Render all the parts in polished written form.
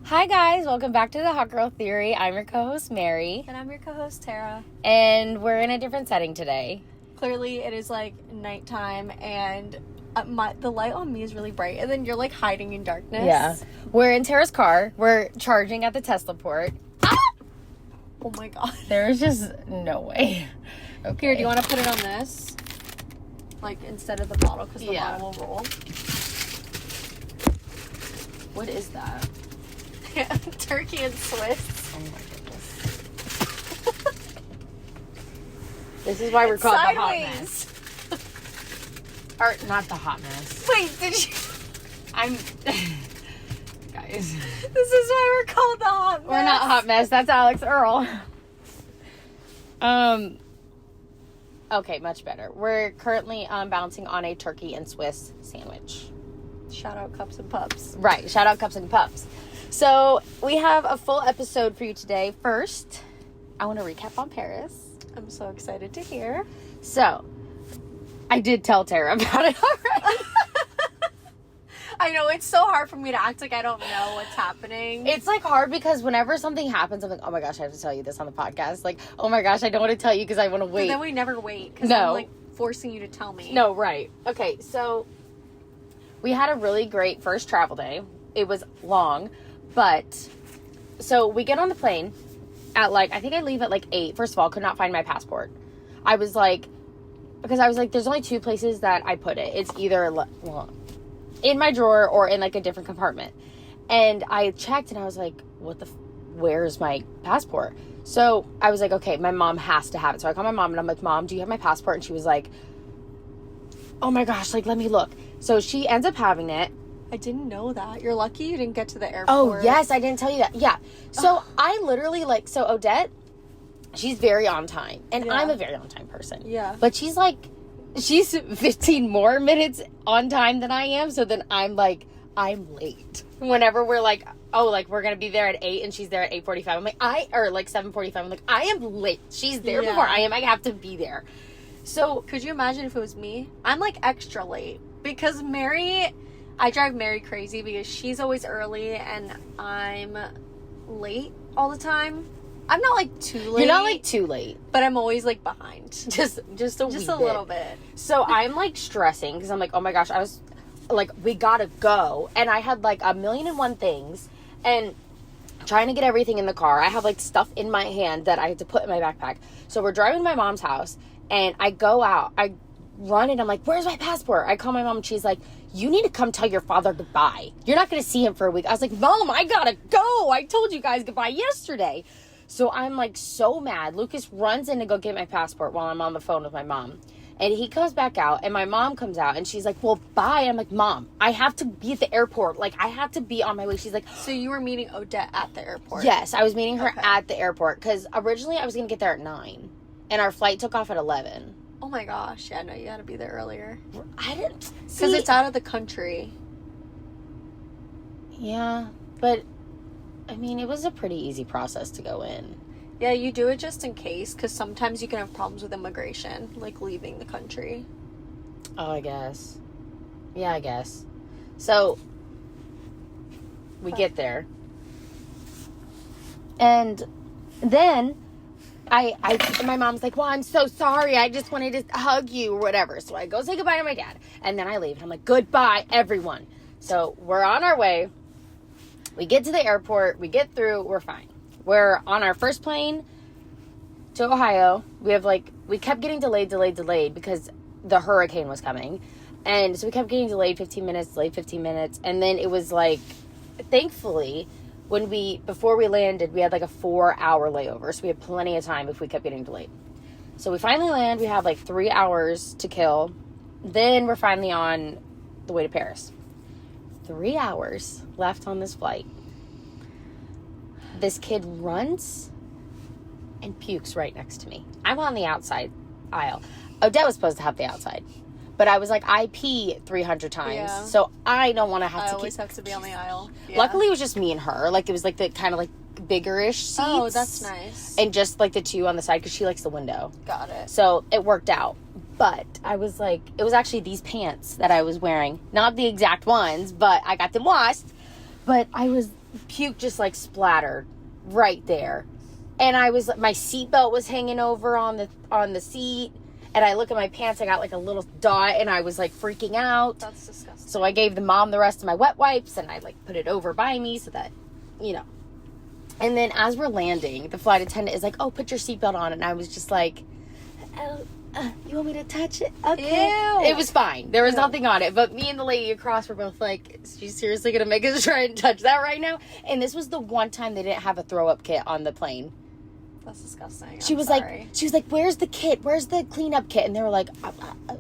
Hi guys, welcome back to the Hot Girl Theory. I'm your co-host Mary. And I'm your co-host Tara. And we're in a different setting today. Clearly it is like nighttime and the light on me is really bright and then you're like hiding in darkness. Yeah. We're in Tara's car. We're charging at the Tesla port. Oh my god. There's just no way. Okay. Here, do you want to put it on this? Like instead of the bottle because the bottle will roll. What is that? Turkey and Swiss. Oh my goodness. This is why we're called sideways. the Hot Mess. Or not the Hot Mess. Wait, did you... Guys. This is why we're called the Hot Mess. We're not Hot Mess. That's Alex Earl. Okay, much better. We're currently bouncing on a turkey and Swiss sandwich. Shout out Cups and Pups. Right. Shout out Cups and Pups. So we have a full episode for you today. First, I want to recap on Paris. I'm so excited to hear. So, I did tell Tara about it already. I know, it's so hard for me to act like I don't know what's happening. It's like hard because whenever something happens, I'm like, oh my gosh, I have to tell you this on the podcast. Like, oh my gosh, I don't want to tell you because I want to wait. But then we never wait because No. I'm like forcing you to tell me. No, right. Okay, so we had a really great first travel day. It was long, but so we get on the plane at like, I think I leave at like 8. First of all, could not find my passport. I was like, because I was like, there's only 2 places that I put it. It's either in my drawer or in like a different compartment. And I checked and I was like, where's my passport? So I was like, okay, my mom has to have it. So I called my mom and I'm like, Mom, do you have my passport? And she was like, oh my gosh, like, let me look. So she ends up having it. I didn't know that. You're lucky you didn't get to the airport. Oh, yes, I didn't tell you that. Yeah. So I literally so Odette, she's very on time. And Yeah. I'm a very on time person. Yeah. But she's 15 more minutes on time than I am. So then I'm like, I'm late. Whenever we're like, oh, like we're going to be there at 8 and she's there at 8:45. I'm like, or like 7:45. I'm like, I am late. She's there Yeah. before I am. I have to be there. So Could you imagine if it was me? I'm like extra late because I drive Mary crazy because she's always early and I'm late all the time. I'm not like too late. you're not like too late. but I'm always like behind. Just a Little bit. So I'm like stressing because I'm like, oh my gosh, I was like, we gotta go. And I had like 1,000,001 things and trying to get everything in the car. I have like stuff in my hand that I had to put in my backpack. So we're driving to my mom's house and I go out. I run and I'm like, where's my passport? I call my mom and she's like, you need to come tell your father goodbye. You're not going to see him for a week. I was like, Mom, I gotta go. I told you guys goodbye yesterday. So I'm like so mad. Lucas runs in to go get my passport while I'm on the phone with my mom. And he comes back out and my mom comes out and she's like, well, bye. I'm like, Mom, I have to be at the airport. Like, I have to be on my way. She's like, So you were meeting Odette at the airport? yes, I was meeting her at the airport because originally I was going to get there at 9 and our flight took off at 11. Oh my gosh. Yeah, no, you had to be there earlier. I didn't. Because it's out of the country. Yeah, but I mean, it was a pretty easy process to go in. Yeah, you do it just in case because sometimes you can have problems with immigration, like leaving the country. Oh, I guess. Yeah, I guess. So we get there. And then my mom's like, well, I'm so sorry. I just wanted to hug you or whatever. So I go say goodbye to my dad. And then I leave. And I'm like, goodbye, everyone. So we're on our way. We get to the airport. We get through. We're fine. We're on our first plane to Ohio. We kept getting delayed because the hurricane was coming. And so we kept getting delayed 15 minutes. And then it was like, thankfully, before we landed, we had like a 4-hour layover. So we had plenty of time if we kept getting delayed. So we finally land. We have like 3 hours to kill. Then we're finally on the way to Paris. 3 hours left on this flight. This kid runs and pukes right next to me. I'm on the outside aisle. Odette was supposed to have the outside. But I was like, I pee 300 times. Yeah. So I don't want to have I to always have to be on the aisle. Yeah. Luckily, it was just me and her. Like, it was like the kind of like bigger-ish seats. Oh, that's nice. And just like the 2 on the side because she likes the window. Got it. So it worked out. But I was like, it was actually these pants that I was wearing. Not the exact ones, but I got them washed. But I was puke just like splattered right there. And my seatbelt was hanging over on the seat. And I look at my pants, I got like a little dot, and I was like freaking out. That's disgusting. So I gave the mom the rest of my wet wipes, and I like put it over by me so that, you know. And then as we're landing, the flight attendant is like, "Oh, put your seatbelt on." And I was just like, "Oh, you want me to touch it?" Okay. Ew. It was fine. There was Ew. nothing on it. But me and the lady across were both like, "Is she seriously going to make us try and touch that right now?" And this was the one time they didn't have a throw-up kit on the plane. That's disgusting. She was like, "Where's the kit? Where's the cleanup kit?" And they were like,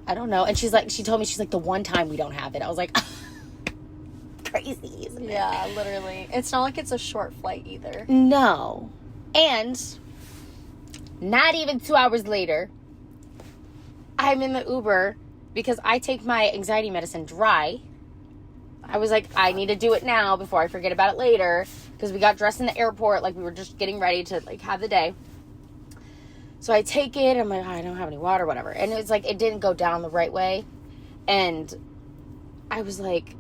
I don't know. And she told me, she's like, "The one time we don't have it." I was like, crazy, isn't it? yeah, literally. It's not like it's a short flight either. No. And not even 2 hours later, I'm in the Uber because I take my anxiety medicine dry. I was like, I need to do it now before I forget about it later. Because we got dressed in the airport, like we were just getting ready to like have the day. So I take it, I'm like, I don't have any water, whatever. And it was like, it didn't go down the right way. And I was like,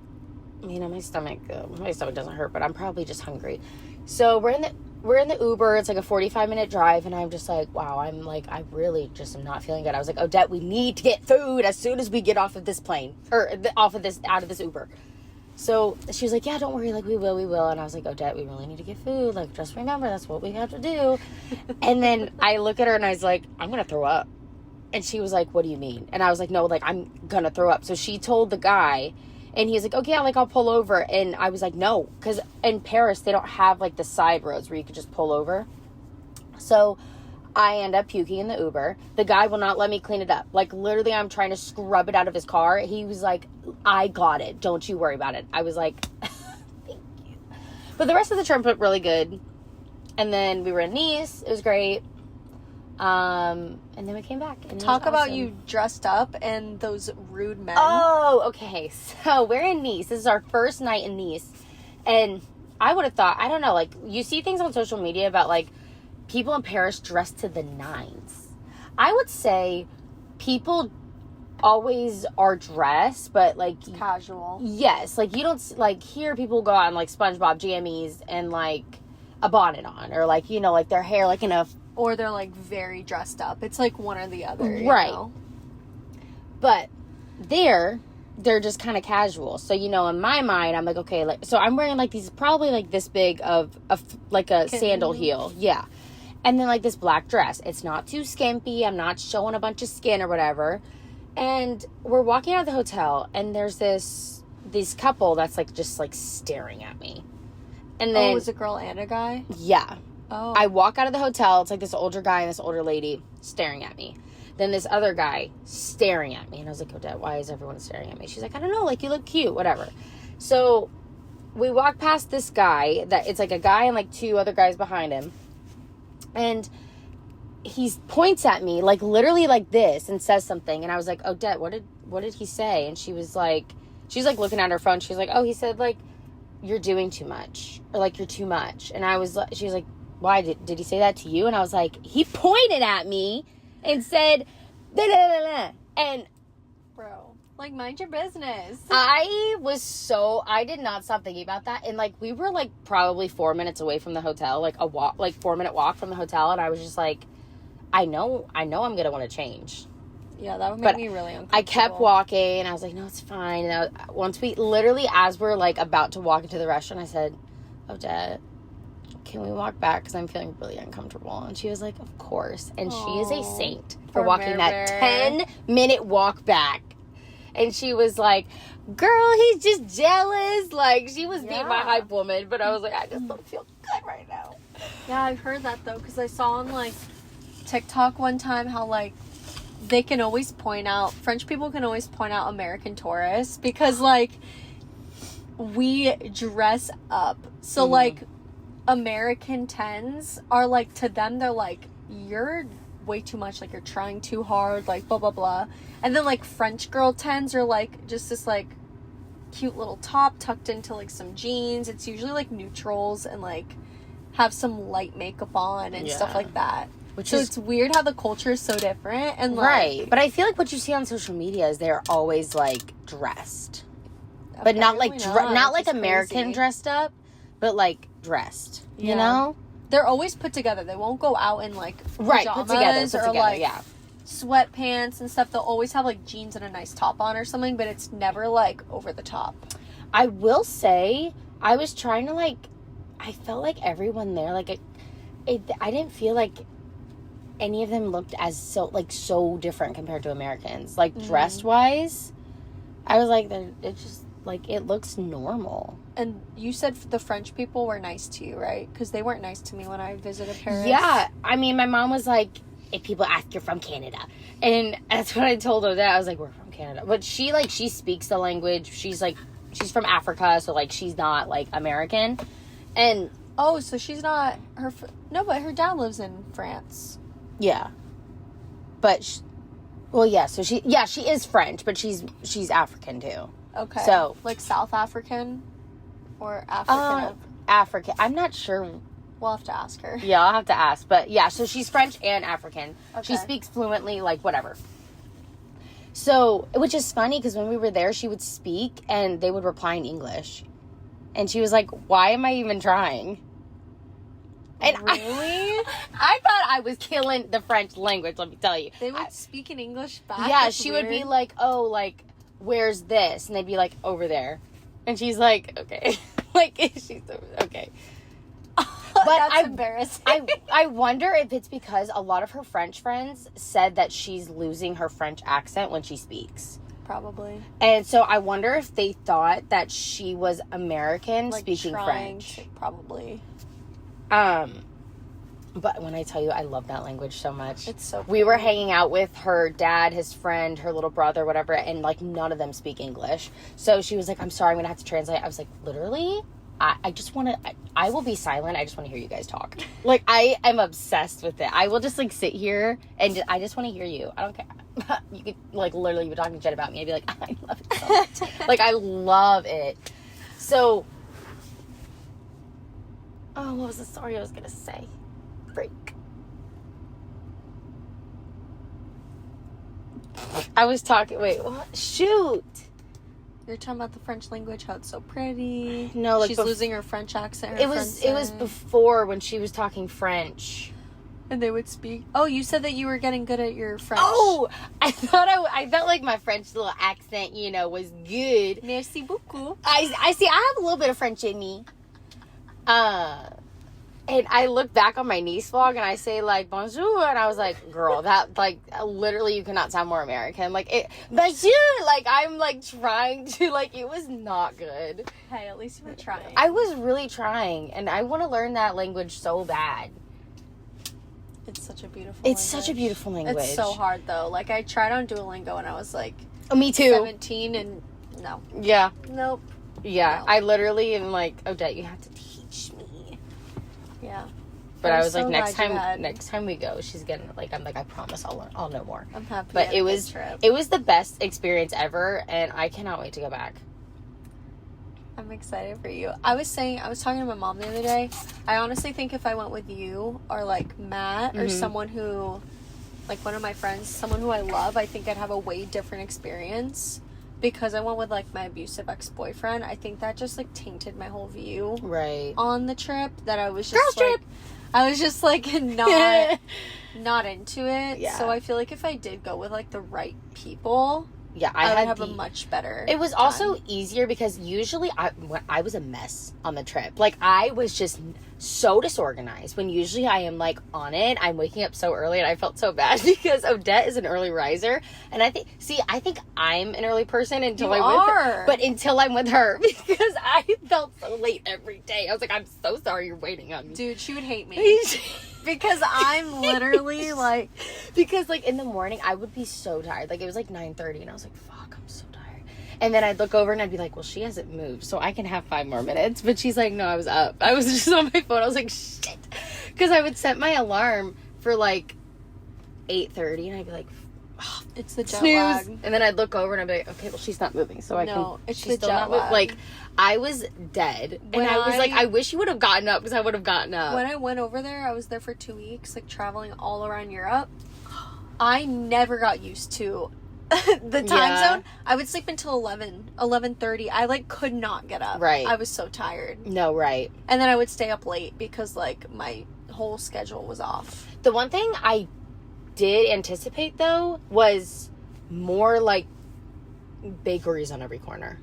you know, my stomach doesn't hurt, but I'm probably just hungry. So we're in the Uber. It's like a 45-minute drive. And I'm just like, wow, I really just am not feeling good. I was like, Odette, we need to get food as soon as we get off of this plane or out of this Uber. So she was like, yeah, don't worry, like, we will. And I was like, Odette, we really need to get food. Like, just remember, that's what we have to do. And then I look at her and I was like, I'm going to throw up. And she was like, what do you mean? And I was like, no, like, I'm going to throw up. So she told the guy, and he was like, okay, I'll pull over. And I was like, no, because in Paris, they don't have, like, the side roads where you could just pull over. So I end up puking in the Uber. The guy will not let me clean it up. Like, literally, I'm trying to scrub it out of his car. He was like, I got it. Don't you worry about it. I was like, thank you. But the rest of the trip went really good. And then we were in Nice. It was great. And then we came back. And Talk about awesome. you dressed up and those rude men. Oh, okay. So we're in Nice. This is our first night in Nice. And I would have thought, I don't know, like, you see things on social media about, like, people in Paris dressed to the nines. I would say people always are dressed, but, like, Casual. yes, like, you don't, like, hear people go out in, like, SpongeBob jammies and, like, a bonnet on, or, like, you know, like, their hair, like, in a... Or they're, like, very dressed up. It's, like, one or the other, you right. know? But they're just kind of casual. So, you know, in my mind, I'm like, okay, like, so I'm wearing, like, these probably, like, this big of like, a sandal heel. Yeah. And then, like, this black dress. It's not too skimpy. I'm not showing a bunch of skin or whatever. And we're walking out of the hotel, and there's this couple that's, like, just, like, staring at me. And then... Oh, it was a girl and a guy? Yeah. Oh. I walk out of the hotel. It's, like, this older guy and this older lady staring at me. Then this other guy staring at me. And I was like, Odette, why is everyone staring at me? She's like, I don't know. Like, you look cute. Whatever. So we walk past this guy. It's, like, a guy and, like, two other guys behind him. And he points at me, like, literally like this and says something. And I was like, Odette, what did he say? And she's like looking at her phone. She's like, oh, he said, like, you're doing too much. Or, like, you're too much. And she was like, why? Did he say that to you? And I was like, he pointed at me and said, da, da, da, da. And Bro, like, mind your business. I did not stop thinking about that. And, like, we were, like, probably 4 minutes away from the hotel, like, 4-minute walk from the hotel. And I was just like, I know I'm going to want to change. Yeah, that would make me really uncomfortable. I kept walking, and I was like, no, it's fine. And once as we're, like, about to walk into the restaurant, I said, Odette, can we walk back? Because I'm feeling really uncomfortable. And she was like, of course. And she is a saint for walking that 10-minute walk back. And she was like, girl, he's just jealous. Like, she was being my hype woman. But I was like, I just don't feel good right now. Yeah, I've heard that, though. Because I saw on, like, TikTok one time how, like, they can always point out, French people can always point out American tourists. Because, like, we dress up. So, like, American 10s are, like, to them, they're like, you're way too much, like, you're trying too hard, like, blah, blah, blah. And then, like, French girl 10s are, like, just this, like, cute little top tucked into, like, some jeans. It's usually, like, neutrals and, like, have some light makeup on and stuff like that. It's weird how the culture is so different. And, like... Right. But I feel like what you see on social media is they're always, like, dressed. But not, like, not like American crazy. dressed up. but like dressed, you Yeah. know? They're always put together. They won't go out in like Right, pajamas put or together, like yeah. sweatpants and stuff. They'll always have like jeans and a nice top on or something, but it's never like over the top. I will say, I was trying to like, I felt like everyone there, like, I didn't feel like any of them looked as so different compared to Americans. Like, dressed wise, I was like, it's just, like, it looks normal. And you said the French people were nice to you, right? Because they weren't nice to me when I visited Paris. Yeah. I mean, my mom was like, if people ask you're from Canada. And that's what I told her that. I was like, we're from Canada. But she speaks the language. She's from Africa, so, like, she's not, like, American. And... Oh, so she's not... No, but her dad lives in France. Yeah. But... so she is French, but she's African, too. Okay. So... Like South African? Or African? African. I'm not sure... We'll have to ask her. Yeah, I'll have to ask. But, yeah, so she's French and African. Okay. She speaks fluently, like, whatever. So, which is funny, because when we were there, she would speak, and they would reply in English. And she was like, why am I even trying? And Really? I thought I was killing the French language, let me tell you. They would speak in English back? Yeah, That's she weird. would be like, oh, like, where's this? And they'd be like, over there. And she's like, okay. Like, she's over there. Okay. But That's embarrassing. I wonder if it's because a lot of her French friends said that she's losing her French accent when she speaks. Probably. And so I wonder if they thought that she was American Like speaking trying French. to- probably. But when I tell you, I love that language so much. It's so We were pretty. hanging out with her dad, his friend, her little brother, whatever, and, like, none of them speak English. So she was like, I'm sorry, I'm going to have to translate. I was like, literally? I just want to... I will be silent. I just want to hear you guys talk. Like, I am obsessed with it. I will just, like, sit here, and I just want to hear you. I don't care. You could, like, literally be talking shit about me. I'd be like, I love it so much. Like, I love it. So... Oh, what was the story I was going to say? Break. I was talking... Wait, what? Shoot! You're talking about the French language, how it's so pretty. No, like she's losing her French accent. It was before when she was talking French. And they would speak. Oh, you said that you were getting good at your French. Oh, I felt like my French little accent, you know, was good. Merci beaucoup. I see. I have a little bit of French in me. And I look back on my niece vlog and I say, like, bonjour. And I was like, girl, that, like, literally you cannot sound more American. Like, bonjour. Like, I'm, like, trying to, like, it was not good. Hey, at least you were trying. I was really trying. And I want to learn that language so bad. It's such a beautiful It's such a beautiful language. It's so hard, though. Like, I tried on Duolingo when I was, like, Oh, me too. 17, and no. Yeah. Nope. Yeah. No. I literally am like, Odette, you have to teach me. Yeah. But I'm I was so like, glad you next time we go, she's gonna, like, I'm like, I promise I'll know more. I'm happy. But you it had a was, good trip. it was the best experience ever, and I cannot wait to go back. I'm excited for you. I was talking to my mom the other day. I honestly think if I went with you or like Matt or someone who, like one of my friends, someone who I love, I think I'd have a way different experience. Because I went with like my abusive ex-boyfriend, I think that just like tainted my whole view Right. on the trip. That I was just Girls like, trip. I was just like not into it. Yeah. So I feel like if I did go with like the right people, Yeah, I would had have a much better. It was time. also easier because usually when I was a mess on the trip. Like, I was just so disorganized when usually I am, like, on it. I'm waking up so early, and I felt so bad because Odette is an early riser. And I think I'm an early person until You I'm with her. are. But until I'm with her, because I felt so late every day. I was like, I'm so sorry you're waiting on me. Dude, she would hate me. Because I'm literally like... Because, like, in the morning, I would be so tired. Like, it was, like, 9:30, and I was like, fuck, I'm so tired. And then I'd look over, and I'd be like, well, she hasn't moved, so I can have 5 more minutes. But she's like, no, I was up. I was just on my phone. I was like, shit. Because I would set my alarm for, like, 8:30, and I'd be like, oh, It's the jet snooze. lag. And then I'd look over, and I'd be like, okay, well, she's not moving, so I can... No, it's she's the still jet not moving. lag. Like, I was dead. When and I was like, I- I wish you would have gotten up, because I would have gotten up. When I went over there, I was there for 2 weeks, like traveling all around Europe. I never got used to the time Yeah. zone, I would sleep until 11:30. I like could not get up. Right. I was so tired. No, right. And then I would stay up late because like my whole schedule was off. The one thing I did anticipate though was more like bakeries on every corner.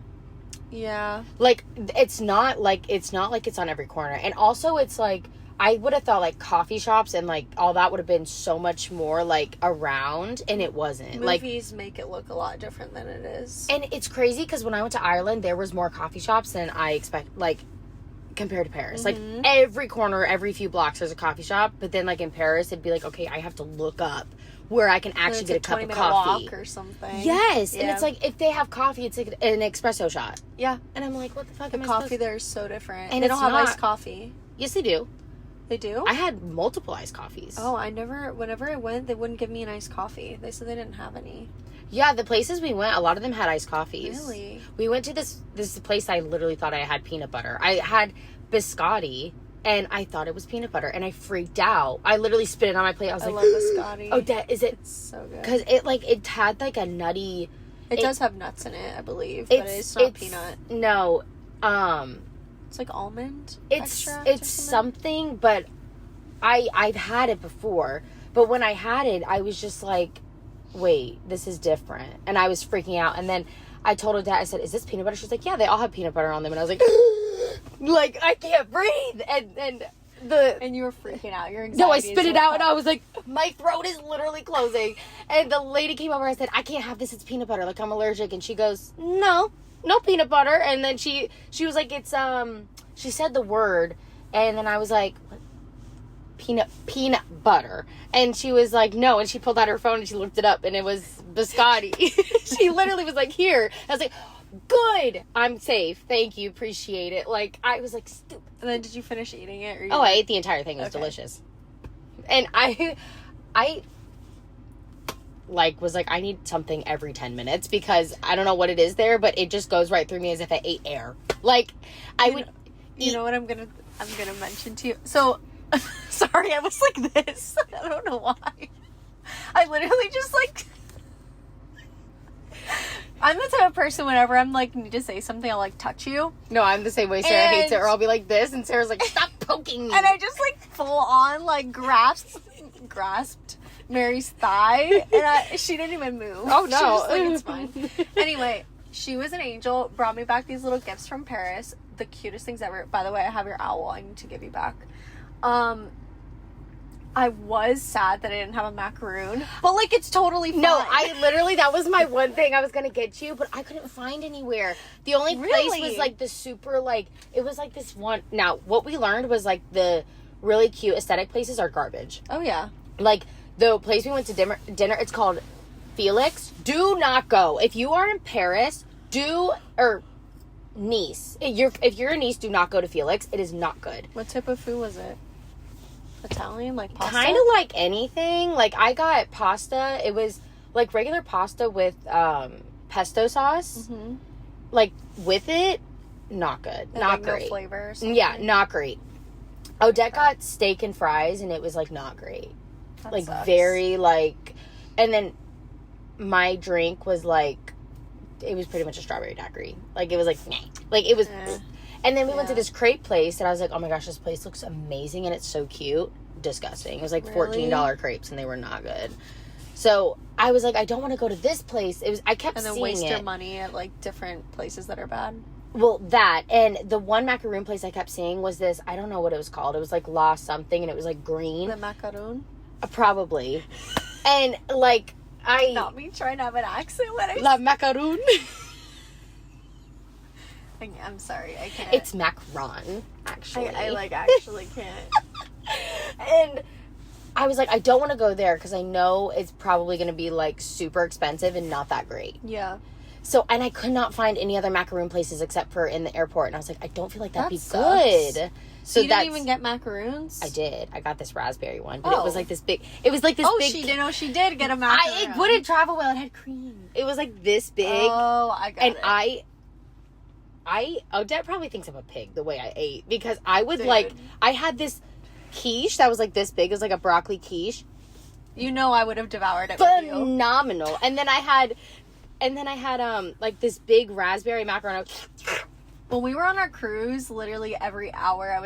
Yeah. Like it's not like it's on every corner. And also it's like I would have thought like coffee shops and like all that would have been so much more like around, and it wasn't. Movies make it look a lot different than it is. And it's crazy because when I went to Ireland, there was more coffee shops than I expect, like, compared to Paris. Like, every corner, every few blocks, there's a coffee shop. But then, like, in Paris, it'd be like, okay, I have to look up where I can actually get a cup of coffee. Walk or something. Yes. Yeah. And it's like, if they have coffee, it's like an espresso shot. Yeah. And I'm like, what the fuck The am I coffee supposed there is so different. And they it's don't have not- iced coffee. Yes, they do. They do? I had multiple iced coffees. Oh, whenever I went, they wouldn't give me an iced coffee. They said they didn't have any. Yeah, the places we went, a lot of them had iced coffees. Really? We went to this place I literally thought I had peanut butter. I had biscotti, and I thought it was peanut butter, and I freaked out. I literally spit it on my plate. I was I like, love biscotti. oh, Dad, is it? It's so good. Because it had like a nutty. It does have nuts in it, I believe, but it's not peanut. No, It's like almond. it's extract or it's something, but I've had it before. But when I had it, I was just like, wait, this is different, and I was freaking out. And then I told her Dad, I said, is this peanut butter? She's like, yeah, they all have peanut butter on them. And I was like, like I can't breathe. And you were freaking out. Your anxiety. No, I spit it out, and I was like, my throat is literally closing. And the lady came over, I said, I can't have this, it's peanut butter, like I'm allergic. And she goes, no peanut butter. And then she was like, it's she said the word, and then I was like, what? Peanut butter. And she was like, no. And she pulled out her phone and she looked it up, and it was biscotti. She literally was like, here. I was like, good, I'm safe, thank you, appreciate it. Like, I was like, stupid. And then did you finish eating it? Or I ate the entire thing. It was delicious. And I like was like, I need something every 10 minutes because I don't know what it is there, but it just goes right through me as if I ate air. Like, you know what I'm gonna mention to you. So sorry, I was like this. I don't know why. I literally just like I'm the type of person whenever I'm like need to say something, I'll like touch you. No, I'm the same way. Sarah hates it, or I'll be like this, and Sarah's like, stop poking me. And I just like full on like grasped Mary's thigh, and she didn't even move. Oh no, She was just like, it's fine. Anyway, she was an angel. Brought me back these little gifts from Paris. The cutest things ever. By the way, I have your owl. I need to give you back. I was sad that I didn't have a macaroon, but like it's totally fine. No, I literally, that was my one thing I was gonna get you, but I couldn't find anywhere. The only place was like the super, like, it was like this one. Now, what we learned was like the really cute aesthetic places are garbage. Oh yeah. Like the place we went to dinner, it's called Felix. Do not go. If you are in Paris, or Nice. If you're in Nice, do not go to Felix. It is not good. What type of food was it? Italian, like pasta? Kind of like anything. Like, I got pasta. It was like regular pasta with pesto sauce. Mm-hmm. Like, with it, not good. And, not like, great. No flavor or something? Yeah, not great. Odette got steak and fries, and it was like not great. That like sucks. very like, and then my drink was like, it was pretty much a strawberry daiquiri. Like, it was like, nah. Like, it was. And then we went to this crepe place, and I was like, oh my gosh, this place looks amazing, and it's so cute. Disgusting. It was like $14 crepes, and they were not good. So I was like, I don't want to go to this place. I kept seeing it. And then waste your money at like different places that are bad. Well, that, and the one macaroon place I kept seeing was this, I don't know what it was called. It was like La something, and it was like green. The macaroon? Probably. And like, Not me trying to have an accent when I... La macaroon. I'm sorry, I can't. It's macaron, actually. I like actually can't. And I was like, I don't want to go there because I know it's probably going to be like super expensive and not that great. Yeah. So, and I could not find any other macaroon places except for in the airport. And I was like, I don't feel like that'd be sucks. good. So you didn't even get macaroons? I did. I got this raspberry one, but it was like this big. It was like this big. She did. She did get a macaroon. It wouldn't travel well. It had cream. It was like this big. Oh, I got it. And Odette probably thinks I'm a pig the way I ate, because I would like, I had this quiche that was like this big. It was like a broccoli quiche, You know I would have devoured it with you. Phenomenal. And then I had like this big raspberry macaroni. When we were on our cruise, literally every hour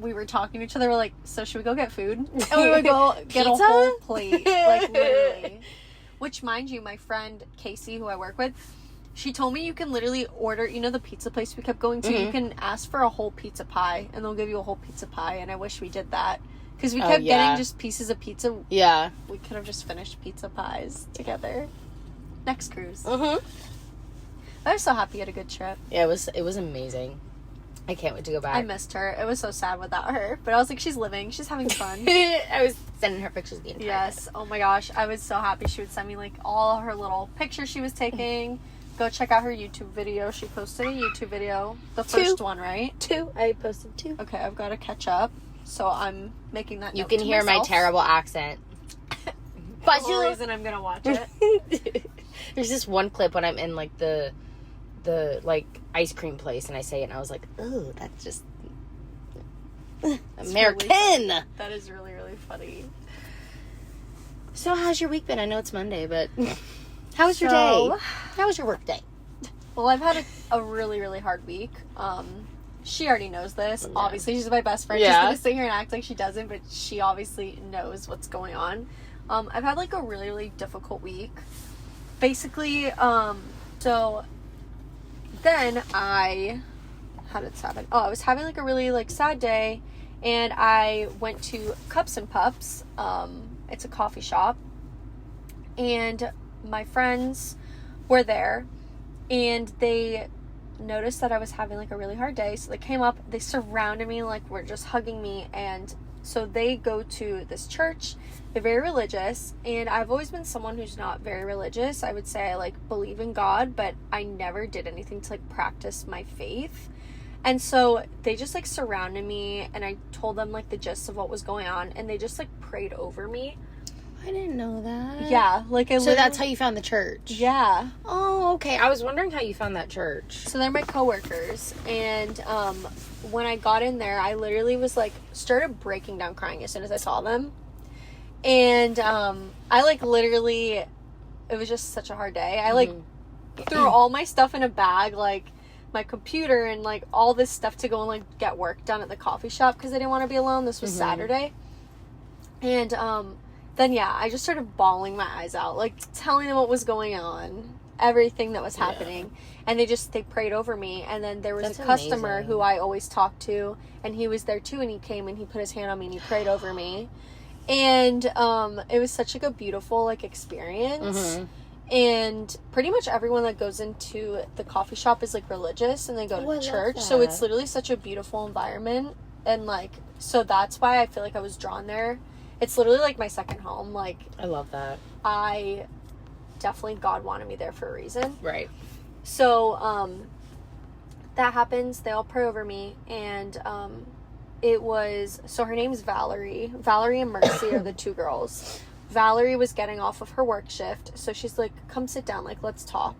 we were talking to each other. We're like, so should we go get food? And we would go get a Pizza? whole plate. Like, literally. Which, mind you, my friend Casey, who I work with, she told me you can literally order, you know, the pizza place we kept going to, you can ask for a whole pizza pie, and they'll give you a whole pizza pie, and I wish we did that. Because we kept getting just pieces of pizza. Yeah. We could have just finished pizza pies together. Next cruise. Mm-hmm. I was so happy you had a good trip. Yeah, it was amazing. I can't wait to go back. I missed her. It was so sad without her. But I was like, she's living. She's having fun. I was sending her pictures the entire Yes. time. Oh my gosh. I was so happy she would send me like all her little pictures she was taking. Go check out her YouTube video. She posted a YouTube video. The first one, right? 2. I posted 2. Okay, I've got to catch up. So I'm making that You note can to hear my myself. terrible accent. But the whole reason I'm going to watch it. There's this one clip when I'm in like the like ice cream place and I say it and I was like, oh, that's just American. Really that is really, really funny. So how's your week been? I know it's Monday, but how was your So- day? How was your work day? Well, I've had a really, really hard week. She already knows this. Yeah. Obviously, she's my best friend. Yeah. She's going to sit here and act like she doesn't, but she obviously knows what's going on. I've had, like, a really, really difficult week. Basically, so then how did this happen? Oh, I was having, like, a really, like, sad day, and I went to Cups and Pups. It's a coffee shop, and my friends were there, and they noticed that I was having like a really hard day, so they came up, they surrounded me, like were just hugging me. And so they go to this church. They're very religious, and I've always been someone who's not very religious. I would say I like believe in God, but I never did anything to like practice my faith. And so they just like surrounded me, and I told them like the gist of what was going on, and they just like prayed over me. I didn't know that. Yeah, like So that's how you found the church? Yeah. Oh, okay. I was wondering how you found that church. So they're my coworkers, and when I got in there, I literally was like started breaking down crying as soon as I saw them. And I like literally, it was just such a hard day. I like threw all my stuff in a bag, like my computer and like all this stuff to go and like get work done at the coffee shop because I didn't want to be alone. This was Saturday. And then yeah, I just started bawling my eyes out, like telling them what was going on, everything that was happening. And they prayed over me. And then there was That's a customer amazing. who I always talk to, and he was there too, and he came and he put his hand on me and he prayed over me. And it was such like a beautiful like experience. And pretty much everyone that goes into the coffee shop is like religious, and they go Oh, I to love church. So it's that. literally such a beautiful environment. And like, so that's why I feel like I was drawn there. It's literally like my second home. Like, I love that. I definitely, God wanted me there for a reason. Right. So that happens. They all pray over me, and it was, so her name's Valerie and Mercy are the two girls. Valerie was getting off of her work shift, so she's like, come sit down, like let's talk.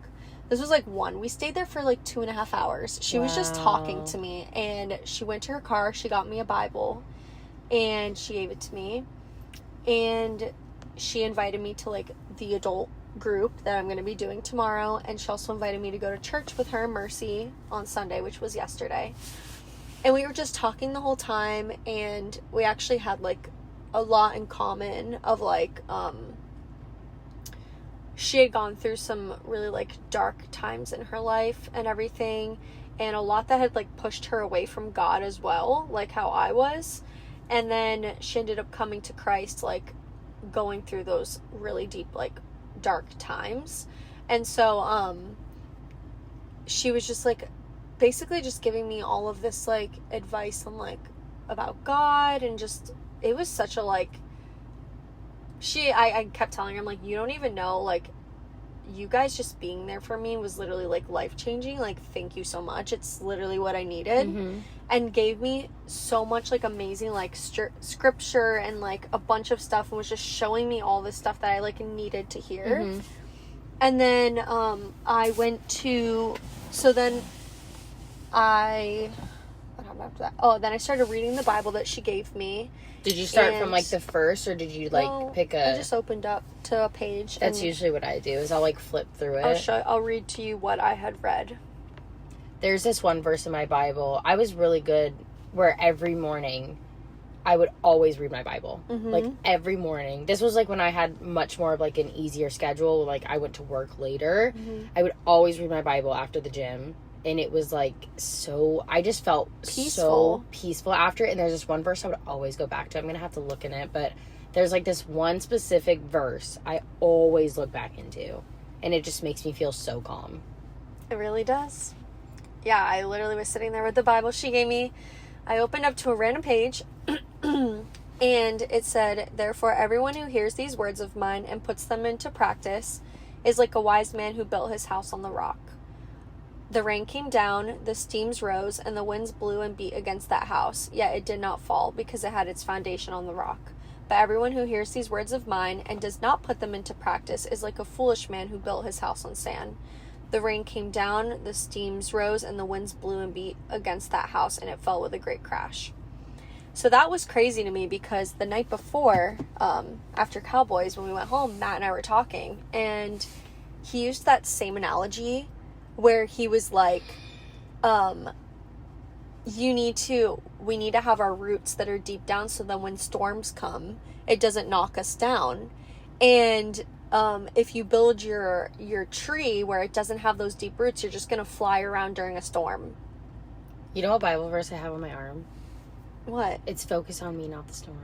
This was like 1. We stayed there for like 2.5 hours. She was just talking to me, and she went to her car, she got me a Bible, and she gave it to me, and she invited me to like the adult group that I'm going to be doing tomorrow. And she also invited me to go to church with her and Mercy on Sunday, which was yesterday. And we were just talking the whole time, and we actually had like a lot in common of like she had gone through some really like dark times in her life and everything, and a lot that had like pushed her away from God as well, like how I was. And then she ended up coming to Christ, like going through those really deep like dark times. And so she was just like basically just giving me all of this like advice on like about God, and just it was such a like I kept telling her, I'm like, you don't even know, like you guys just being there for me was literally like life-changing, like thank you so much, it's literally what I needed. And gave me so much like amazing like scripture and like a bunch of stuff, and was just showing me all this stuff that I like needed to hear. And then I went to, so then what happened after that? Oh, then I started reading the Bible that she gave me. Did you start from, And- like, the first, or did you, like, No, pick I just opened up to a page. That's and usually what I do, is I'll, like, flip through it. I'll read to you what I had read. There's this one verse in my Bible. I was really good where every morning I would always read my Bible. Mm-hmm. Like, every morning. This was, like, when I had much more of, like, an easier schedule. Like, I went to work later. Mm-hmm. I would always read my Bible after the gym. And it was, like, so... I just felt Peaceful. so peaceful after it. And there's this one verse I would always go back to. I'm going to have to look in it. But there's, like, this one specific verse I always look back into. And it just makes me feel so calm. It really does. Yeah, I literally was sitting there with the Bible she gave me. I opened up to a random page, and it said, "Therefore, everyone who hears these words of mine and puts them into practice is like a wise man who built his house on the rock. The rain came down, the streams rose, and the winds blew and beat against that house. Yet it did not fall, because it had its foundation on the rock. But everyone who hears these words of mine and does not put them into practice is like a foolish man who built his house on sand. The rain came down, the streams rose, and the winds blew and beat against that house, and it fell with a great crash." So that was crazy to me, because the night before, after Cowboys, when we went home, Matt and I were talking, and he used that same analogy where he was like, we need to have our roots that are deep down, so that when storms come, it doesn't knock us down. And if you build your tree where it doesn't have those deep roots, you're just going to fly around during a storm. You know what Bible verse I have on my arm? What? It's focus on me, not the storm.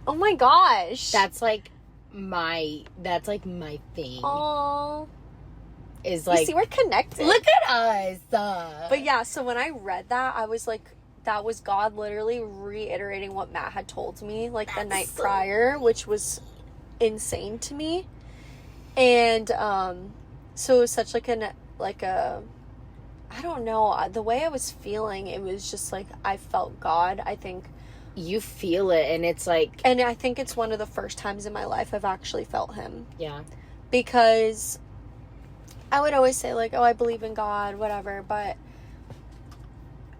Oh my gosh. That's like my thing. Oh. Is like, You see, we're connected. look at us. But yeah, so when I read that, I was like, that was God literally reiterating what Matt had told me, like, the night prior, which was insane to me. And so it was such like a I don't know, the way I was feeling, it was just like I felt God. I think you feel it, and it's like, and I think it's one of the first times in my life I've actually felt him. yeah, Because I would always say, like, oh, I believe in God, whatever, but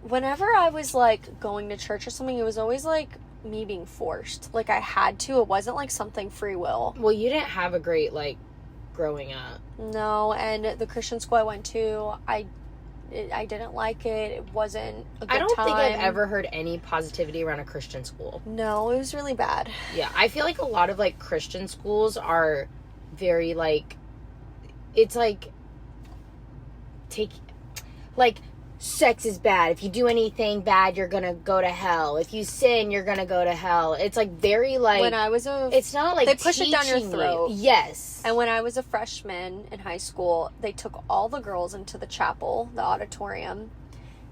whenever I was like going to church or something, it was always like me being forced. Like, I had to. It wasn't like something free will. well, you didn't have a great, like, growing up. No, and the Christian school I went to, I didn't like it. It wasn't a good time. I don't think I've ever heard any positivity around a Christian school. No, it was really bad. Yeah, I feel like a lot of, like, Christian schools are very, like, it's like, sex is bad. If you do anything bad, you're gonna go to hell. If you sin, you're gonna go to hell. It's like very like, When I was it's not like they push it down your teaching you. throat. Yes. And when I was a freshman in high school, they took all the girls into the chapel, the auditorium.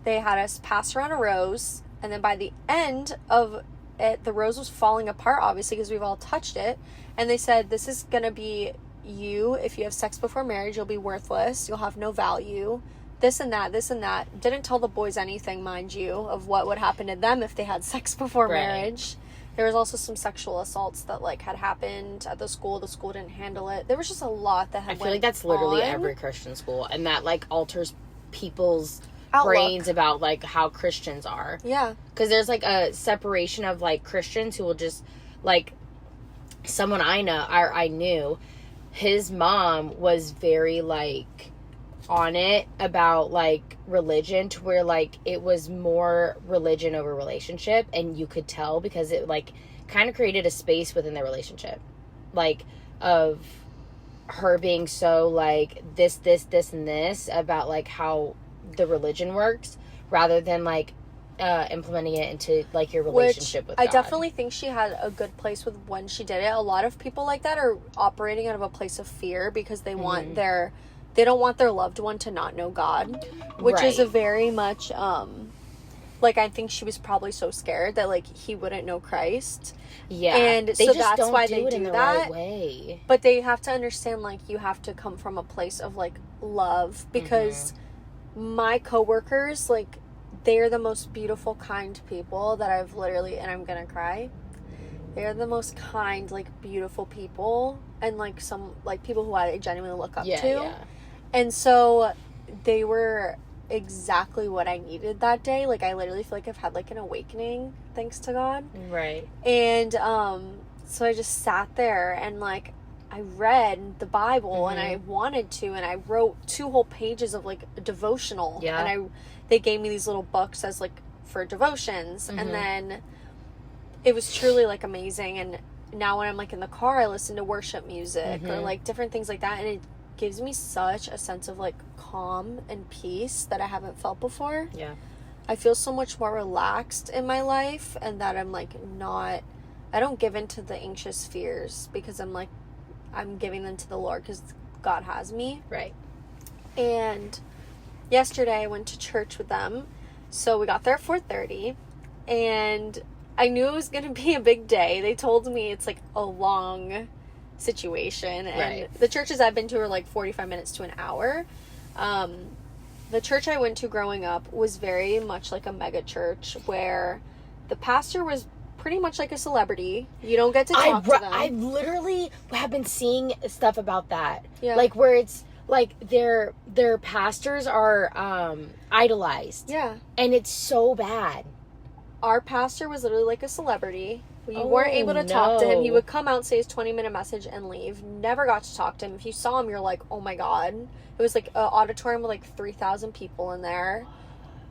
They had us pass around a rose, and then by the end of it, the rose was falling apart, obviously, because we've all touched it. And they said, this is going to be you. If you have sex before marriage, you'll be worthless. You'll have no value. This and that, this and that. Didn't tell the boys anything, mind you, of what would happen to them if they had sex before Right. marriage. There was also some sexual assaults that, like, had happened at the school. The school didn't handle it. There was just a lot that had I feel like that's literally on. every Christian school, and that like alters people's Outlook. brains about like how Christians are. Yeah. Because there's like a separation of like Christians who will just like, someone I knew, his mom was very like on it about like religion, to where like it was more religion over relationship, and you could tell because it like kind of created a space within their relationship, like of her being so like this and this about like how the religion works, rather than like implementing it into like your relationship with God. I definitely think she had a good place with when she did it. A lot of people like that are operating out of a place of fear because they want they don't want their loved one to not know God, which is a Right. very much like, I think she was probably so scared that like he wouldn't know Christ. Yeah, And they so just that's don't why do they it do in the that. right way. But they have to understand, like, you have to come from a place of like love, because my coworkers, like, they're the most beautiful, kind people that I've literally, and I'm gonna cry. They're the most kind, like, beautiful people, and like some like people who I genuinely look up to. Yeah. And so they were exactly what I needed that day. Like, I literally feel like I've had, like, an awakening, thanks to God. Right. And, so I just sat there and, like, I read the Bible and I wanted to, and I wrote 2 whole pages of, like, a devotional. Yeah. And they gave me these little books as, like, for devotions. And then it was truly, like, amazing. And now when I'm, like, in the car, I listen to worship music or, like, different things like that. And it gives me such a sense of, like, calm and peace that I haven't felt before. Yeah. I feel so much more relaxed in my life, and that I'm, like, I don't give in to the anxious fears, because I'm, like, I'm giving them to the Lord because God has me. Right. And yesterday I went to church with them. So we got there at 4:30, and I knew it was going to be a big day. They told me it's, like, a long situation, and the churches I've been to are, like, 45 minutes to an hour. The church I went to growing up was very much like a mega church, where the pastor was pretty much like a celebrity. You don't get to talk to them. I literally have been seeing stuff about that. Yeah. Like, where it's like their pastors are idolized. Yeah. And it's so bad. Our pastor was literally like a celebrity. We weren't able to talk to him. He would come out, say his 20-minute message, and leave. Never got to talk to him. If you saw him, you're like, oh my God. It was like an auditorium with, like, 3,000 people in there.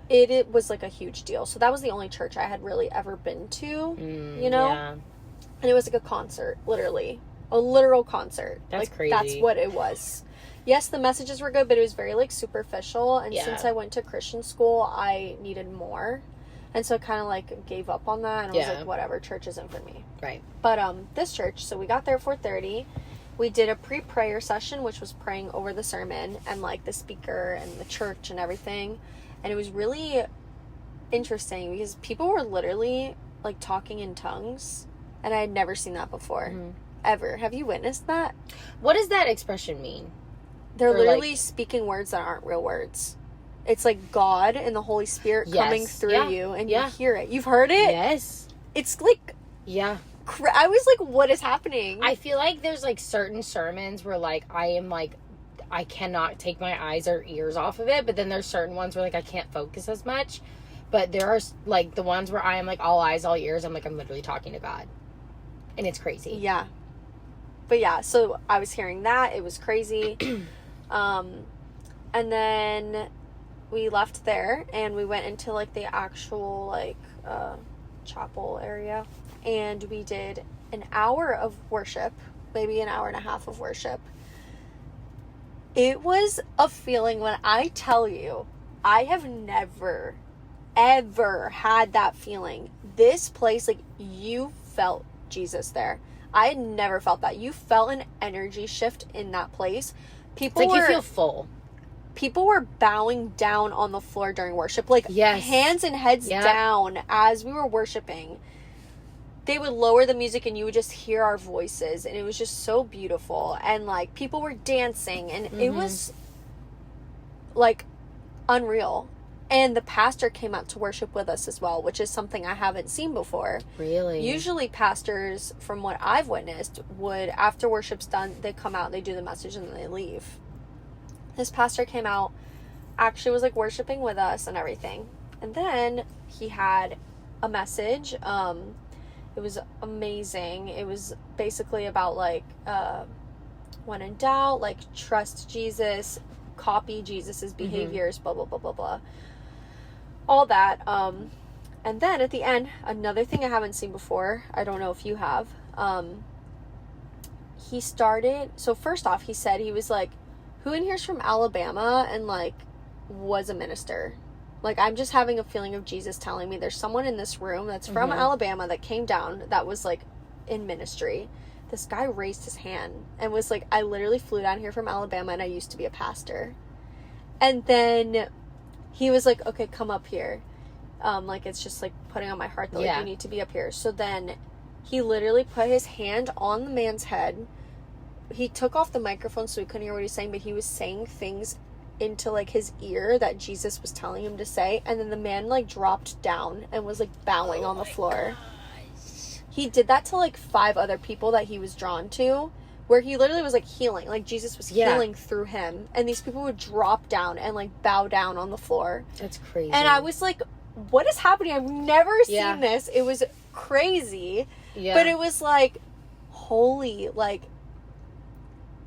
It was, like, a huge deal. So that was the only church I had really ever been to, you know? Yeah. And it was, like, a concert, literally. A literal concert. That's like, crazy. That's what it was. Yes, the messages were good, but it was very, like, superficial. And since I went to Christian school, I needed more. And so I kind of, like, gave up on that. And I was like, whatever, church isn't for me. Right. But this church, so we got there at 4:30. We did a pre-prayer session, which was praying over the sermon and, like, the speaker and the church and everything. And it was really interesting because people were literally, like, talking in tongues. And I had never seen that before. Ever. Have you witnessed that? What does that expression mean? They're Or, literally like, speaking words that aren't real words. It's like God and the Holy Spirit coming through you, and you hear it. You've heard it? Yes. It's like... Yeah. I was like, what is happening? I feel like there's, like, certain sermons where, like, I am, like, I cannot take my eyes or ears off of it, but then there's certain ones where, like, I can't focus as much. But there are, like, the ones where I am, like, all eyes, all ears. I'm, like, I'm literally talking to God. And it's crazy. Yeah. But, yeah, so I was hearing that. It was crazy. And then we left there, and we went into, like, the actual, like, chapel area. And we did an hour of worship, maybe an hour and a half of worship. It was a feeling, when I tell you, I have never, ever had that feeling. This place, like, you felt Jesus there. I had never felt that. You felt an energy shift in that place. People It's like were, you feel full. People were bowing down on the floor during worship. Like, hands and heads down as we were worshiping. They would lower the music and you would just hear our voices, and it was just so beautiful. And, like, people were dancing, and it was, like, unreal. And the pastor came out to worship with us as well, which is something I haven't seen before. Really? Usually pastors, from what I've witnessed, would, after worship's done, they come out, they do the message, and then they leave. This pastor came out, actually was, like, worshiping with us and everything. And then he had a message. It was amazing. It was basically about, like, when in doubt, like, trust Jesus, copy Jesus's behaviors, blah, blah, blah, blah, blah. All that. And then at the end, another thing I haven't seen before, I don't know if you have, he started, so first off, he said, he was like, who in here's from Alabama and, like, was a minister? Like, I'm just having a feeling of Jesus telling me there's someone in this room that's from Alabama that came down that was, like, in ministry. This guy raised his hand and was like, I literally flew down here from Alabama and I used to be a pastor. And then he was like, okay, come up here. Like, it's just, like, putting on my heart that, like, you need to be up here. So then he literally put his hand on the man's head. He took off the microphone so he couldn't hear what he was saying, but he was saying things into, like, his ear that Jesus was telling him to say, and then the man, like, dropped down and was, like, bowing on the floor. He did that to, like, 5 other people that he was drawn to, where he literally was, like, healing. Like, Jesus was Yeah. healing through him. And these people would drop down and, like, bow down on the floor. That's crazy. And I was like, what is happening? I've never Yeah. seen this. It was crazy. Yeah. But it was, like, holy, like,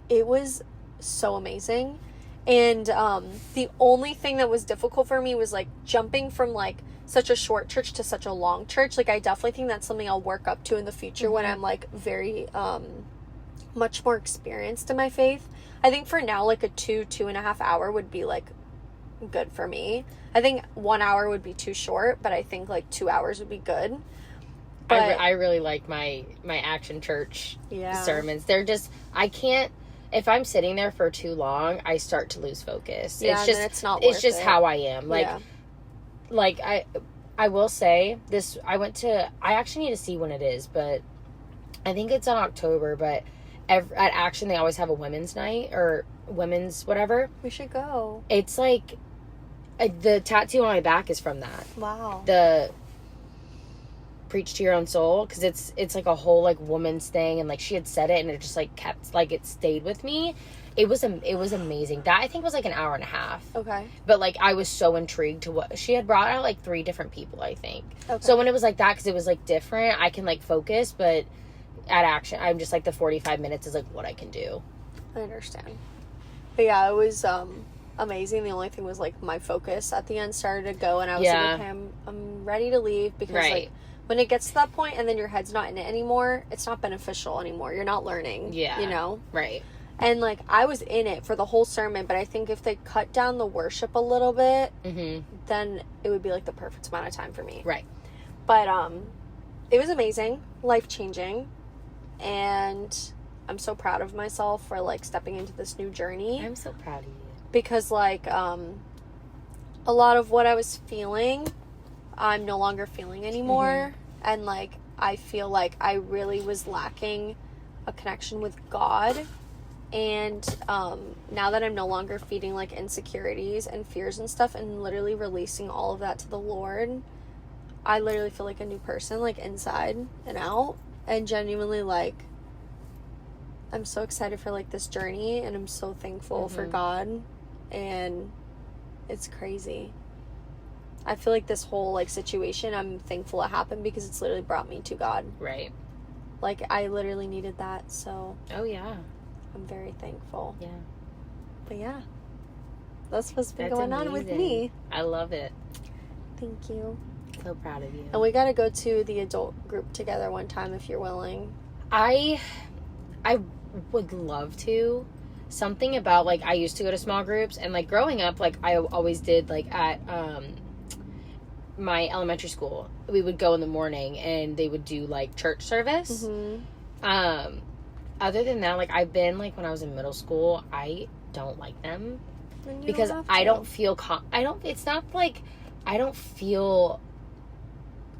it was so amazing. And the only thing that was difficult for me was, like, jumping from, like, such a short church to such a long church. Like, I definitely think that's something I'll work up to in the future when I'm, like, very much more experienced in my faith. I think for now, like, a 2.5 hour would be, like, good for me. I think 1 hour would be too short, but I think, like, 2 hours would be good. But I really like my Action Church yeah. sermons. They're just, I can't, if I'm sitting there for too long, I start to lose focus. Yeah, It's and just, then it's not it's worth just it. how I am. Like, Yeah. like I will say this, I actually need to see when it is, but I think it's in October, but at Action, they always have a women's night or women's whatever. We should go. It's like, the tattoo on my back is from that. Wow. The preach to your own soul, because it's like a whole like woman's thing, and like she had said it and it just like kept, like, it stayed with me. It was amazing. That I think was like an hour and a half, Okay. but like I was so intrigued to what she had brought out, like 3 different people, I think. Okay. So when it was like that, because it was like different, I can like focus, but at Action I'm just like the 45 minutes is like what I can do. I understand. But yeah, it was amazing. The only thing was, like, my focus at the end started to go, and I was Yeah. like, okay, I'm ready to leave, because Right. like, when it gets to that point and then your head's not in it anymore, it's not beneficial anymore. You're not learning. Yeah. You know? Right. And, like, I was in it for the whole sermon, but I think if they cut down the worship a little bit, Mm-hmm. then it would be, like, the perfect amount of time for me. Right. But it was amazing, life-changing, and I'm so proud of myself for, like, stepping into this new journey. I'm so proud of you. Because, like, a lot of what I was feeling, I'm no longer feeling anymore. And, like, I feel like I really was lacking a connection with God. And now that I'm no longer feeding, like, insecurities and fears and stuff, and literally releasing all of that to the Lord, I literally feel like a new person, like, inside and out. And genuinely, like, I'm so excited for, like, this journey, and I'm so thankful for God. And it's crazy. I feel like this whole, like, situation, I'm thankful it happened, because it's literally brought me to God. Right. Like, I literally needed that, so Oh yeah. I'm very thankful. Yeah. But yeah, that's what's been That's going on with amazing. me. I love it. Thank you. So proud of you. And we gotta go to the adult group together one time if you're willing. I would love to. Something about, like, I used to go to small groups, and like growing up, like I always did, like at my elementary school, we would go in the morning and they would do like church service. Mm-hmm. Other than that, like, I've been, like, when I was in middle school, I don't like them Then you because don't have I to. don't feel it's not like I don't feel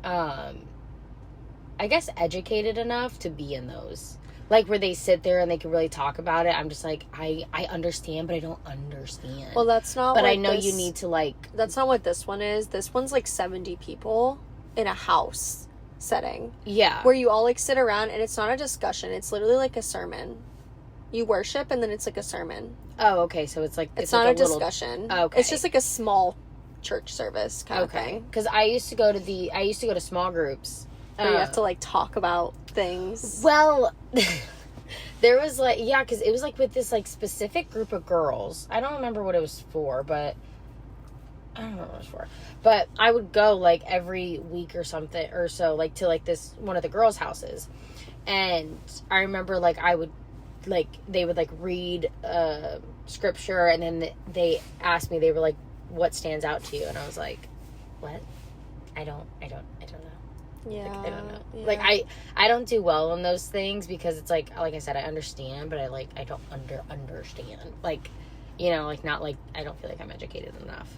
I guess educated enough to be in those, like, where they sit there and they can really talk about it. I'm just like, I understand, but I don't understand. Well, that's not. but what I know this, you need to, like, That's not what this one is. This one's like 70 people in a house setting yeah, where you all, like, sit around, and it's not a discussion. It's literally like a sermon. You worship, and then it's like a sermon. oh, okay, so it's like It's like not a little, discussion. Okay. It's just like a small church service kind of okay, thing. because I used to go to small groups Where you have to, like, talk about things. Well, there was, like, yeah, because it was, like, with this, like, specific group of girls. I don't remember what it was for, but I don't know what it was for. But I would go, like, every week or something, or so, like, to, like, this, one of the girls' houses. And I remember, like, I would, like, they would, like, read scripture, and then they asked me, they were like, what stands out to you? And I was like, what? I don't know. Yeah. Like, I don't know. Yeah. Like, I don't do well on those things because it's like I said, I understand, but I don't understand. Like, you know, like, not like, I don't feel like I'm educated enough.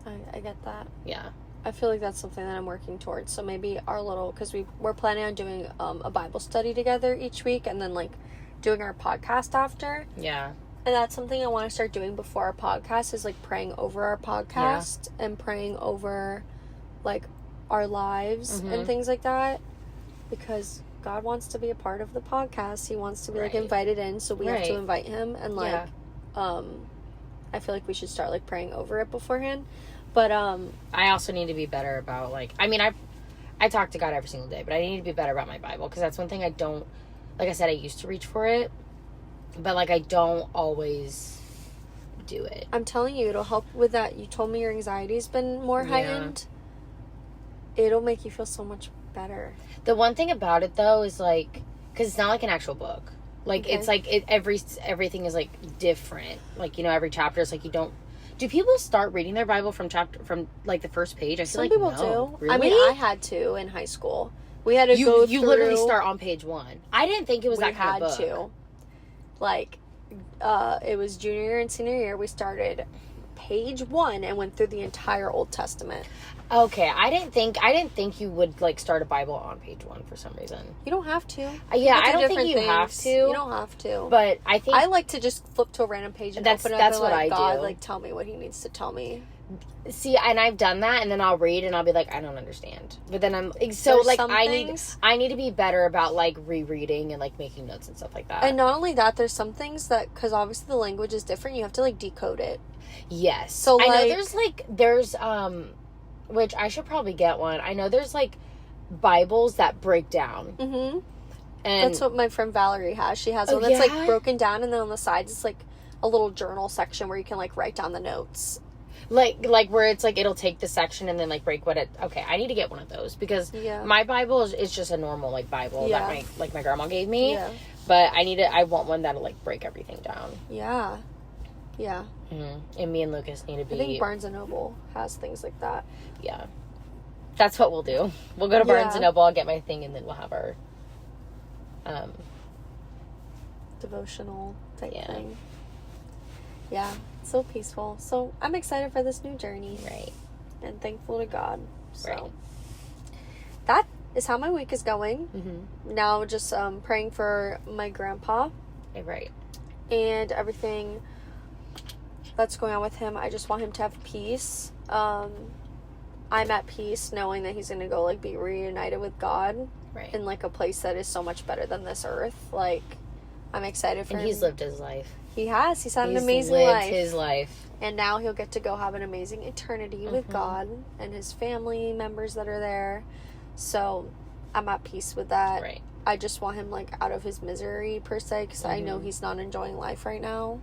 I get that. Yeah. I feel like that's something that I'm working towards. So maybe our little, because we're planning on doing a Bible study together each week, and then, like, doing our podcast after. Yeah. And that's something I want to start doing before our podcast, is, like, praying over our podcast and praying over, like, our lives and things like that. Because God wants to be a part of the podcast. He wants to be like Right. invited in, so we have to Right. invite him. And like, Yeah. I feel like we should start like praying over it beforehand. But I also need to be better about like, I mean, I talk to God every single day, but I need to be better about my Bible, because that's one thing I don't, like I said, I used to reach for it, but like I don't always do it. I'm telling you, it'll help with that. You told me your anxiety's been more Yeah. heightened. It'll make you feel so much better. The one thing about it though is like, because it's not like an actual book. Like Okay. it's like everything is like different. Like, you know, every chapter is like, you don't. Do people start reading their Bible from like the first page? I feel Some like people no. do. Really? I mean, I had to in high school. We had to go you through. literally start on page 1. I didn't think it was We that kind had of book. to. Like, it was junior year and senior year. We started page 1 and went through the entire Old Testament. Okay, I didn't think you would like start a Bible on page 1 for some reason. You don't have to. Yeah, You I do don't think different you have things. to. You don't have to. But I think I like to just flip to a random page and That's- open it that's up and what let I God do. like tell me what He needs to tell me. see, and I've done that, and then I'll read and I'll be like, I don't understand. But then I'm so There's like some things- I need to be better about like rereading and like making notes and stuff like that. And not only that, there's some things that, because obviously the language is different, you have to like decode it. Yes. So, I know like- there's which I should probably get one. I know there's like Bibles that break down. Mm-hmm. And That's what my friend Valerie has. She has Oh, one that's yeah? like broken down, and then on the sides it's like a little journal section where you can like write down the notes. like where it's like it'll take the section and then like break what it. Okay, I need to get one of those, because Yeah. my Bible is just a normal like Bible Yeah. that my grandma gave me. Yeah. But I want one that'll like break everything down. Yeah. Yeah. And me and Lucas need to be. I think Barnes and Noble has things like that. Yeah, that's what we'll do. We'll go to Barnes Yeah. and Noble. I'll get my thing, and then we'll have our Devotional type Yeah. thing. Yeah. So peaceful. So I'm excited for this new journey. right. And thankful to God. So Right. that is how my week is going. Mm-hmm. Now just praying for my grandpa Right. and everything that's going on with him. I just want him to have peace. I'm at peace knowing that he's going to go like be reunited with God Right. in like a place that is so much better than this earth. Like, I'm excited for And him. he's lived his life. He has. He's had an He's amazing lived life. his life. And now he'll get to go have an amazing eternity with Mhm. God and his family members that are there. So I'm at peace with that. Right. I just want him like out of his misery per se, because I know Mhm. he's not enjoying life right now.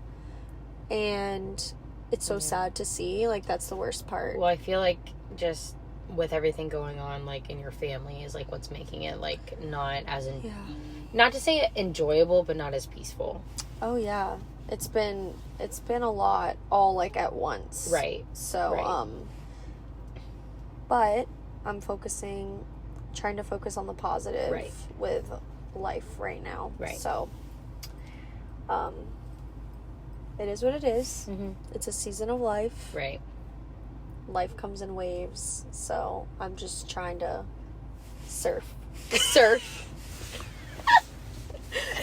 And it's so Yeah. sad to see. Like, that's the worst part. Well, I feel like just with everything going on, like in your family, is like what's making it like not as Yeah. not to say enjoyable, but not as peaceful. Oh yeah. It's been a lot all like at once. Right. So Right. but I'm trying to focus on the positive Right. with life right now. Right. So it is what it is. Mm-hmm. It's a season of life. Right. Life comes in waves. So I'm just trying to surf.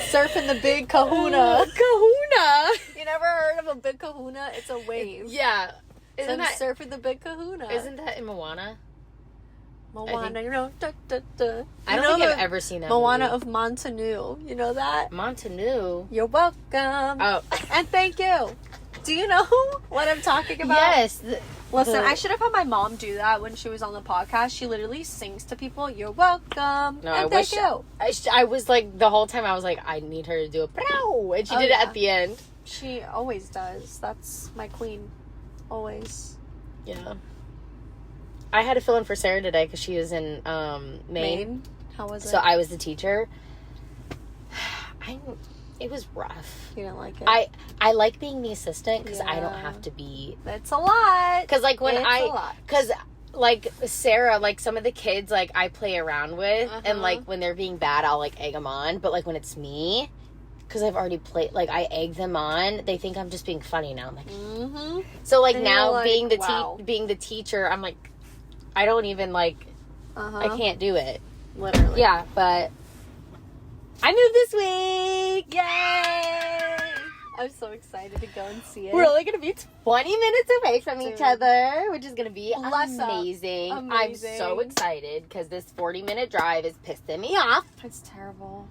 Surf in the big kahuna. Kahuna. You never heard of a big kahuna? It's a wave. Yeah. So Isn't I'm that surfing the big kahuna. isn't that in Moana? Moana, you know, da, da, da. I You don't know think I've the ever seen that Moana movie. of Montanu. You know that? Montanu. You're welcome. Oh. And thank you. Do you know what I'm talking about? Yes. Listen, I should have had my mom do that when she was on the podcast. She literally sings to people, "You're welcome." No, and I thank wish you. I was like the whole time I was like, I need her to do a prow, and she Oh, did yeah. it at the end. She always does. That's my queen. Always. Yeah. I had to fill in for Sarah today because she was in Maine. How was it? So I was the teacher. It was rough. You didn't like it? I like being the assistant because I don't Yeah. have to be. It's a lot. Because like when It's a lot. because like Sarah, like some of the kids like I play around with, and Uh-huh. like when they're being bad, I'll like egg them on. But like when it's me, because I've already played, like I egg them on, they think I'm just being funny now. I'm like, Mm-hmm. so like And now you're like, being the wow. being the teacher, I'm like, I don't even like. Uh-huh. I can't do it. Literally. Yeah, but I moved this week. Yay! I'm so excited to go and see it. We're only going to be 20 minutes away from each Dude. other, which is going to be Bless up. amazing. I'm Amazing. so excited because this 40-minute drive is pissing me off. It's terrible.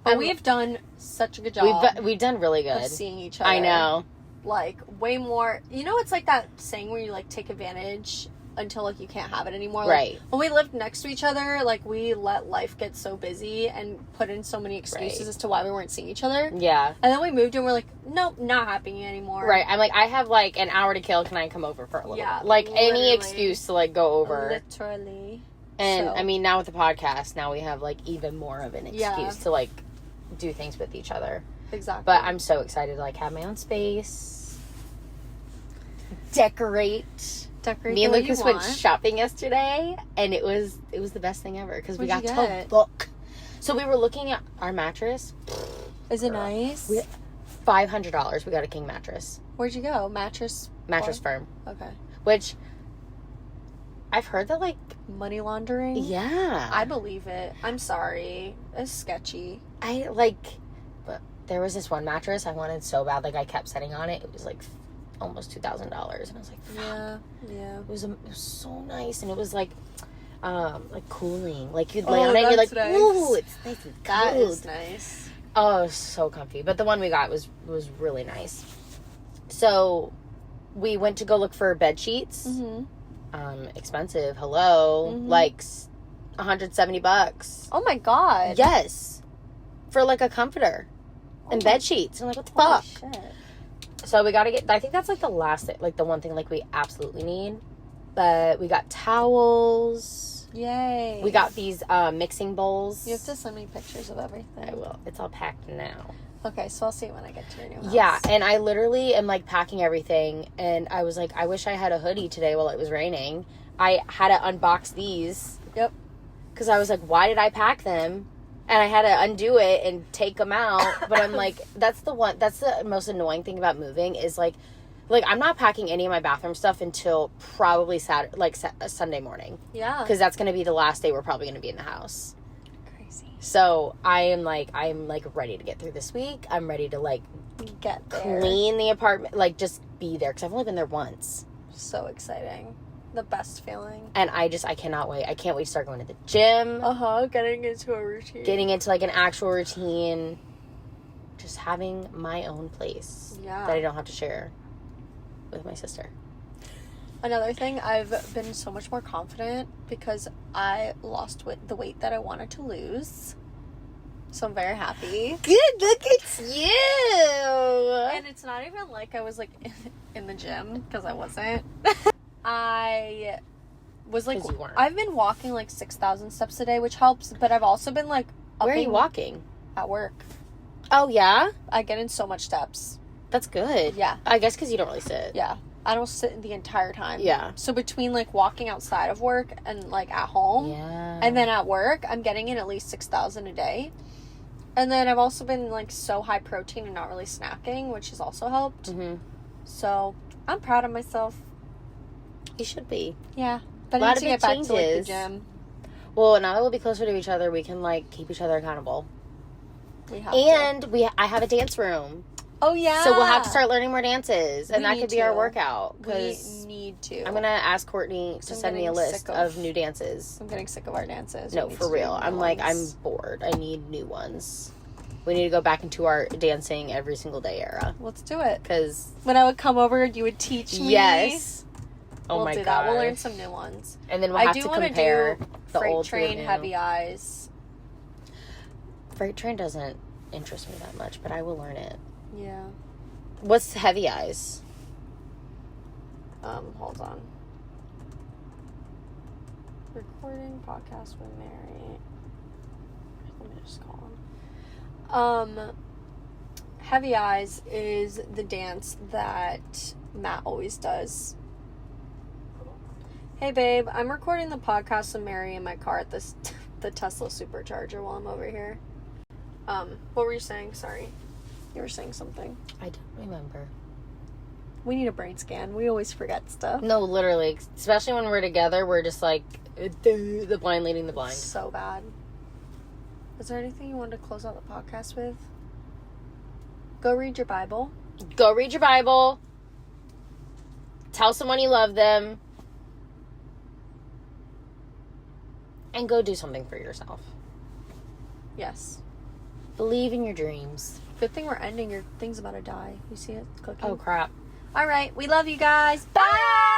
But we've done such a good job We've done really good. of seeing each other. I know. Like, way more. You know, it's like that saying where you, like, take advantage until, like, you can't have it anymore. Like, Right. when we lived next to each other, like, we let life get so busy and put in so many excuses Right. as to why we weren't seeing each other. Yeah. And then we moved and we're like, nope, not happening anymore. Right. I'm like, I have like an hour to kill. Can I come over for a little Yeah, bit? Like any literally. excuse to like go over. Literally. And So- I mean, now with the podcast, now we have like even more of an excuse Yeah. to like do things with each other. Exactly. But I'm so excited to like have my own space, decorate. Decorate Me and the way you Lucas went want. shopping yesterday, and it was the best thing ever because we got What'd you to get? look. So we were looking at our mattress. Is it Girl. nice? $500. We got a king mattress, Where'd you go? Mattress Firm, Okay. which I've heard that like Money laundering? yeah, I believe it. I'm sorry. It's sketchy. I like. But there was this one mattress I wanted so bad, like I kept sitting on it. It was like almost $2,000, and I was like, fuck. Yeah. It was so nice, and it was like cooling. Like you'd Oh, lay on it, and you're like, that's nice. ooh, it's nice and That cold. is nice. Oh, it was so comfy. But the one we got was really nice. So we went to go look for bed sheets. Mm-hmm. Expensive. Hello, Mhm. like $170. Oh my god. Yes, for like a comforter and bed sheets. And I'm like, what the Holy fuck? shit. So we got to get, I think that's like the last thing, like the one thing like we absolutely need. But we got towels. Yay. We got these mixing bowls. You have to send me pictures of everything. I will. It's all packed now. Okay, so I'll see it when I get to your new house. Yeah, and I literally am like packing everything, and I was like, I wish I had a hoodie today while it was raining. I had to unbox these. Yep. Because I was like, why did I pack them? And I had to undo it and take them out. But I'm like, that's the most annoying thing about moving is like I'm not packing any of my bathroom stuff until probably Sunday morning. Yeah. Because that's going to be the last day we're probably going to be in the house. Crazy. So I'm ready to get through this week. I'm ready to like Get there. clean the apartment, like just be there because I've only been there once. So exciting. The best feeling. And I cannot wait. I can't wait to start going to the gym, Getting into a routine. getting into like an actual routine, just having my own place Yeah. that I don't have to share with my sister. Another thing, I've been so much more confident because I lost the weight that I wanted to lose. So I'm very happy. Good, look at you. And it's not even like I was like in the gym because I wasn't. I was like, 'Cause you weren't. I've been walking like 6,000 steps a day, which helps, but I've also been like, Where are you upping walking? at work. Oh yeah, I get in so much steps. that's good. Yeah. I guess because you don't really sit. Yeah. I don't sit the entire time. Yeah. So between like walking outside of work and like at home, Yeah. and then at work, I'm getting in at least 6,000 a day. And then I've also been like so high protein and not really snacking, which has also helped. hmm So I'm proud of myself. You should be. Yeah. But A I lot need to of get big back to like the changes. gym. Well, now that we'll be closer to each other, we can like keep each other accountable. We have to. And I have a dance room, Oh yeah. so we'll have to start learning more dances, and We that need could be our to. workout. We Because need to. I'm gonna ask Courtney to I'm send me a getting list sick of of- new dances. I'm getting sick of our dances. No, We need for to do real. new I'm like, I'm ones. bored. I need new ones. We need to go back into our dancing every single day era. Let's do it. Because When I would come over, you would teach me. yes, oh we'll my do god, that. We'll learn some new ones. and then we'll I have do to want to compare do the Freight old to the Train, new. Heavy Eyes. Freight Train doesn't interest me that much, but I will learn it. Yeah. What's Heavy Eyes? Hold on. Recording podcast with Mary. Let me just call him. Heavy Eyes is the dance that Matt always does. Hey babe, I'm recording the podcast with Mary in my car at the Tesla Supercharger while I'm over here. What were you saying? Sorry. You were saying something. I don't remember. We need a brain scan. We always forget stuff. No, literally, especially when we're together, we're just like the blind leading the blind. So bad. Is there anything you wanted to close out the podcast with? Go read your Bible. Go read your Bible. Tell someone you love them. And go do something for yourself. Yes. Believe in your dreams. Good thing we're ending. Your thing's about to die. You see it cooking? Oh, crap. All right. We love you guys. Bye!